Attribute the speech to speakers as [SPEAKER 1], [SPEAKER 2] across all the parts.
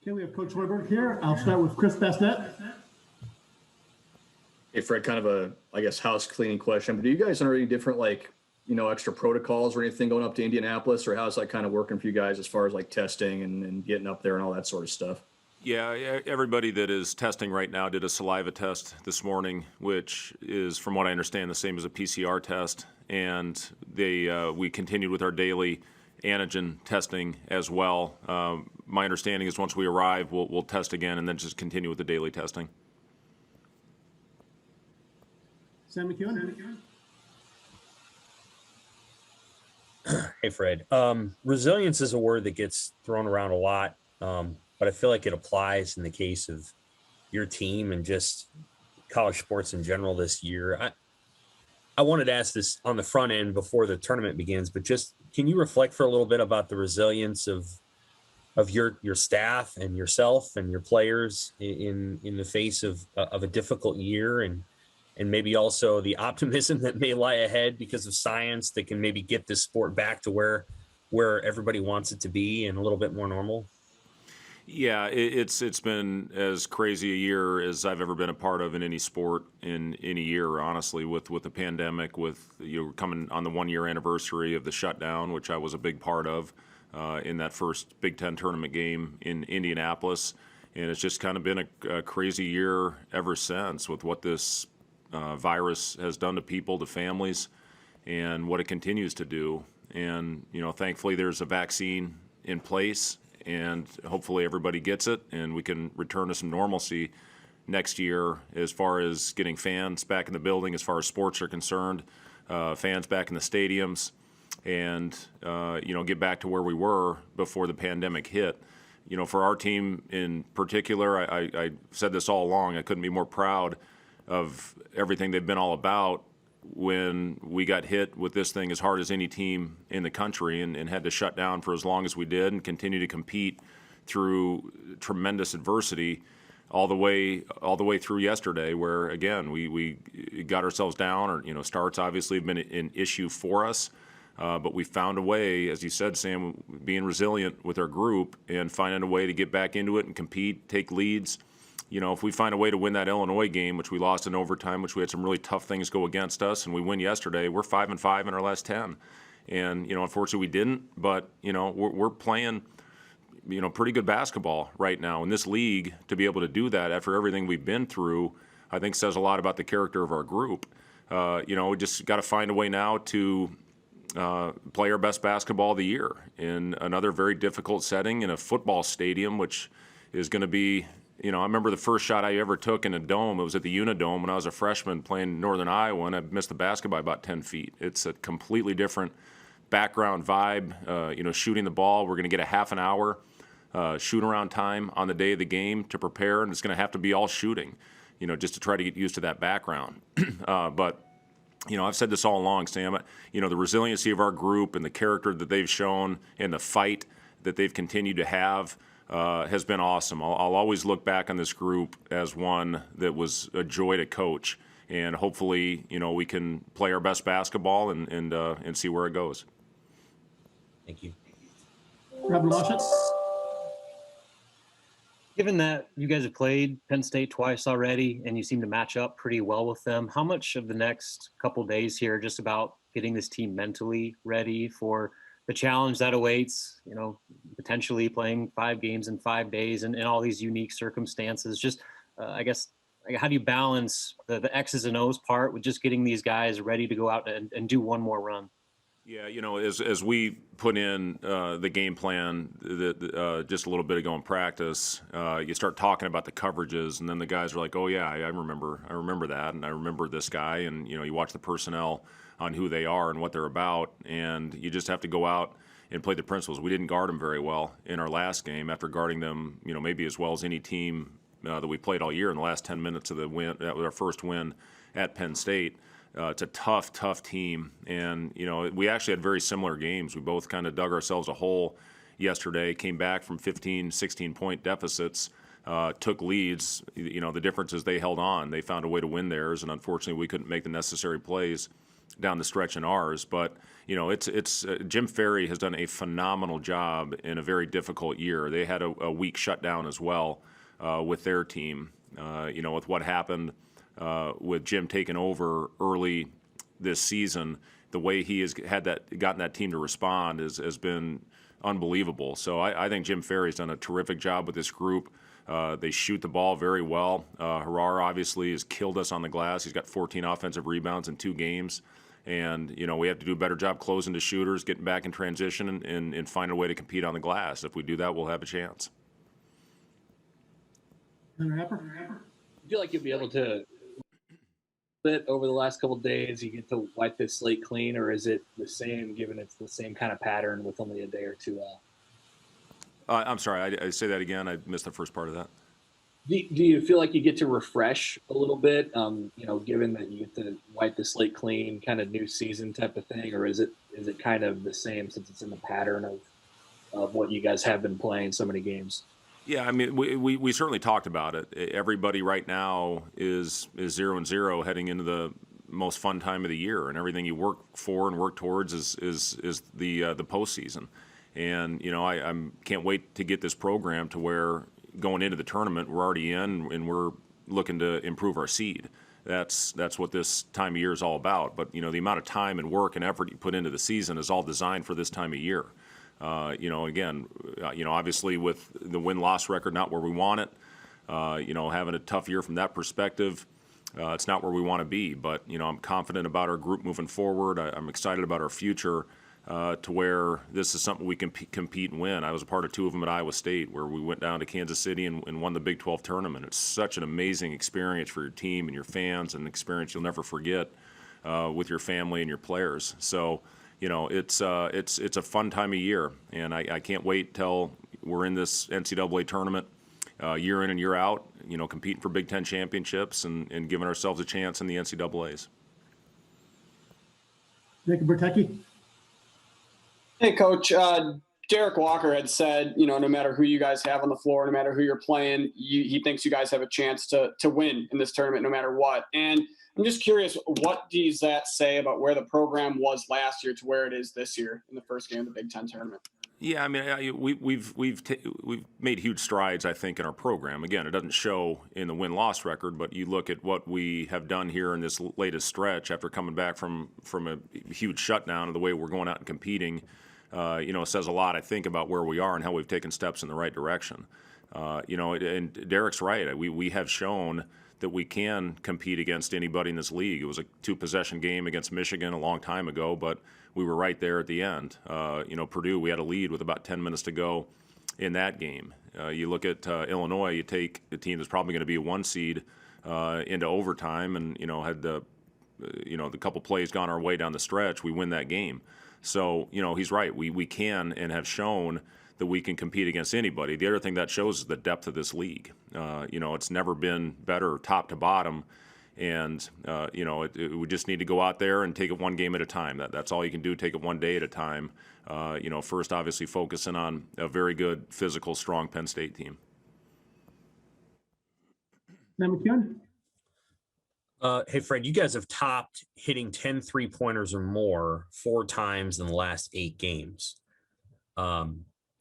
[SPEAKER 1] Okay, we have Coach Hoiberg here. I'll start with Chris Bassett.
[SPEAKER 2] Hey, Fred, kind of a, I guess, house cleaning question, but do you guys know any different, extra protocols or anything going up to Indianapolis, or how's that kind of working for you guys as far as like testing and getting up there and all that sort of stuff?
[SPEAKER 3] Yeah, everybody that is testing right now did a saliva test this morning, which is, from what I understand, the same as a PCR test. And we continued with our daily antigen testing as well. My understanding is once we arrive, we'll test again and then just continue with the daily testing.
[SPEAKER 1] Sam McEwen.
[SPEAKER 4] Hey, Fred. Resilience is a word that gets thrown around a lot, but I feel like it applies in the case of your team and just college sports in general this year. I wanted to ask this on the front end before the tournament begins, but just can you reflect for a little bit about the resilience of your staff and yourself and your players in the face of a difficult year, and maybe also the optimism that may lie ahead because of science that can maybe get this sport back to where everybody wants it to be and a little bit more normal?
[SPEAKER 3] Yeah, it's been as crazy a year as I've ever been a part of in any sport in any year, honestly, with the pandemic, with coming on the 1-year anniversary of the shutdown, which I was a big part of in that first Big Ten tournament game in Indianapolis. And it's just kind of been a crazy year ever since with what this virus has done to people, to families, and what it continues to do. And, thankfully there's a vaccine in place, and hopefully everybody gets it and we can return to some normalcy next year as far as getting fans back in the building, as far as sports are concerned, fans back in the stadiums, and, get back to where we were before the pandemic hit. For our team in particular, I said this all along, I couldn't be more proud of everything they've been all about when we got hit with this thing as hard as any team in the country and had to shut down for as long as we did and continue to compete through tremendous adversity all the way through yesterday, where again we got ourselves down, or starts obviously have been an issue for us, but we found a way, as you said, Sam, being resilient with our group and finding a way to get back into it and compete, take leads. If we find a way to win that Illinois game, which we lost in overtime, which we had some really tough things go against us, and we win yesterday, we're 5-5 in our last 10. And, unfortunately we didn't, but, we're playing, pretty good basketball right now in this league. To be able to do that after everything we've been through, I think says a lot about the character of our group. We just got to find a way now to play our best basketball of the year in another very difficult setting in a football stadium, which is going to be, I remember the first shot I ever took in a dome. It was at the Unidome when I was a freshman playing Northern Iowa, and I missed the basket by about 10 feet. It's a completely different background vibe. Shooting the ball, we're going to get a half an hour shoot-around time on the day of the game to prepare, and it's going to have to be all shooting, just to try to get used to that background. But I've said this all along, Sam, the resiliency of our group and the character that they've shown and the fight that they've continued to have has been awesome. I'll always look back on this group as one that was a joy to coach, and hopefully, we can play our best basketball and see where it goes.
[SPEAKER 4] Thank you.
[SPEAKER 1] Robert Washut.
[SPEAKER 5] Given that you guys have played Penn State twice already and you seem to match up pretty well with them, how much of the next couple days here just about getting this team mentally ready for the challenge that awaits, potentially playing 5 games in 5 days and all these unique circumstances? Just, I guess, how do you balance the X's and O's part with just getting these guys ready to go out and do one more run?
[SPEAKER 3] Yeah, as we put in the game plan just a little bit ago in practice, you start talking about the coverages, and then the guys are like, "Oh yeah, I remember that, and I remember this guy," and you watch the personnel on who they are and what they're about, and you just have to go out and play the principles. We didn't guard them very well in our last game after guarding them, maybe as well as any team that we played all year in the last 10 minutes of the win. That was our first win at Penn State. It's a tough team, and we actually had very similar games. We both kind of dug ourselves a hole yesterday, came back from 15, 16-point deficits, took leads. The difference is they held on. They found a way to win theirs, and unfortunately we couldn't make the necessary plays down the stretch in ours. But it's Jim Ferry has done a phenomenal job in a very difficult year. They had a week shutdown as well with their team. With what happened with Jim taking over early this season, the way he has gotten that team to respond has been unbelievable. So I think Jim Ferry's done a terrific job with this group. They shoot the ball very well. Harar obviously has killed us on the glass. He's got 14 offensive rebounds in 2 games. And, we have to do a better job closing to shooters, getting back in transition, and find a way to compete on the glass. If we do that, we'll have a chance.
[SPEAKER 6] I feel like you'll be able to bit over the last couple of days. You get to wipe this slate clean, or is it the same, given it's the same kind of pattern with only a day or two out?
[SPEAKER 3] I'm sorry, I say that again. I missed the first part of that.
[SPEAKER 6] Do you feel like you get to refresh a little bit, given that you get to wipe the slate clean, kind of new season type of thing, or is it kind of the same since it's in the pattern of what you guys have been playing so many games?
[SPEAKER 3] Yeah, I mean, we certainly talked about it. Everybody right now is 0-0 heading into the most fun time of the year, and everything you work for and work towards is the postseason. And I can't wait to get this program to where going into the tournament we're already in and we're looking to improve our seed. That's what this time of year is all about. But the amount of time and work and effort you put into the season is all designed for this time of year. Obviously with the win-loss record not where we want it, having a tough year from that perspective, it's not where we want to be. But I'm confident about our group moving forward. I'm excited about our future. To where this is something we can compete and win. I was a part of 2 of them at Iowa State, where we went down to Kansas City and won the Big 12 tournament. It's such an amazing experience for your team and your fans, and an experience you'll never forget with your family and your players. So, it's a fun time of year, and I can't wait till we're in this NCAA tournament year in and year out, competing for Big Ten championships and giving ourselves a chance in the NCAAs.
[SPEAKER 1] Jacob Bertecki.
[SPEAKER 7] Hey, Coach. Derek Walker had said, no matter who you guys have on the floor, no matter who you're playing, he thinks you guys have a chance to win in this tournament no matter what. And I'm just curious, what does that say about where the program was last year to where it is this year in the first game of the Big Ten tournament?
[SPEAKER 3] Yeah, I mean, we've made huge strides, I think, in our program. Again, it doesn't show in the win-loss record, but you look at what we have done here in this latest stretch after coming back from a huge shutdown, and the way we're going out and competing. It says a lot, I think, about where we are and how we've taken steps in the right direction. And Derek's right. We have shown that we can compete against anybody in this league. It was a 2-possession game against Michigan a long time ago, but we were right there at the end. Purdue, we had a lead with about 10 minutes to go in that game. You look at Illinois, you take the team that's probably going to be a 1 seed into overtime, and had the couple plays gone our way down the stretch, we win that game. So, he's right. We can and have shown that we can compete against anybody. The other thing that shows is the depth of this league. It's never been better top to bottom. And, we just need to go out there and take it one game at a time. That's all you can do, take it one day at a time. First, obviously, focusing on a very good, physical, strong Penn State team.
[SPEAKER 1] Sam McKeon.
[SPEAKER 4] Hey, Fred, you guys have topped hitting 10 3-pointers or more 4 times in the last 8 games.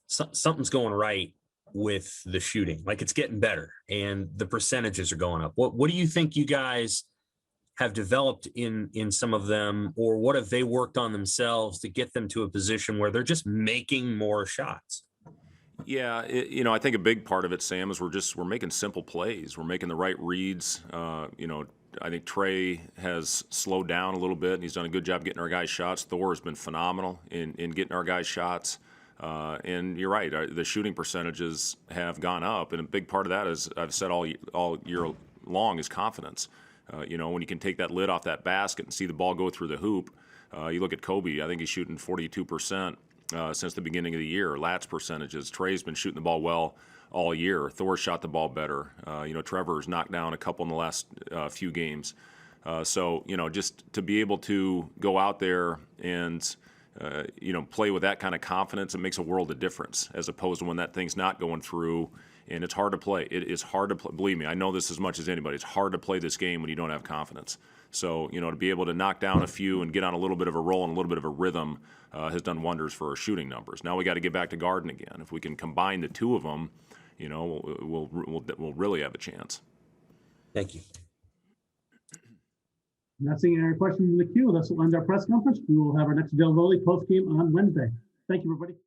[SPEAKER 4] Something's going right with the shooting. Like, it's getting better and the percentages are going up. What do you think you guys have developed in some of them, or what have they worked on themselves to get them to a position where they're just making more shots?
[SPEAKER 3] Yeah, I think a big part of it, Sam, is we're making simple plays. We're making the right reads. I think Trey has slowed down a little bit, and he's done a good job getting our guys shots. Thor has been phenomenal in getting our guys shots. And you're right, the shooting percentages have gone up, and a big part of that, is I've said all year long, is confidence. When you can take that lid off that basket and see the ball go through the hoop. You look at Kobe, I think he's shooting 42% since the beginning of the year. Lats percentages. Trey's been shooting the ball well all year. Thor shot the ball better. Trevor's knocked down a couple in the last few games. So just to be able to go out there and play with that kind of confidence, it makes a world of difference as opposed to when that thing's not going through and it's hard to play. It is hard to play. Believe me, I know this as much as anybody. It's hard to play this game when you don't have confidence. So, to be able to knock down a few and get on a little bit of a roll and a little bit of a rhythm has done wonders for our shooting numbers. Now we got to get back to guarding again. If we can combine the two of them, we'll really have a chance.
[SPEAKER 4] Thank you.
[SPEAKER 1] Not seeing any questions in the queue. This will end our press conference. We will have our next availability post game on Wednesday. Thank you, everybody.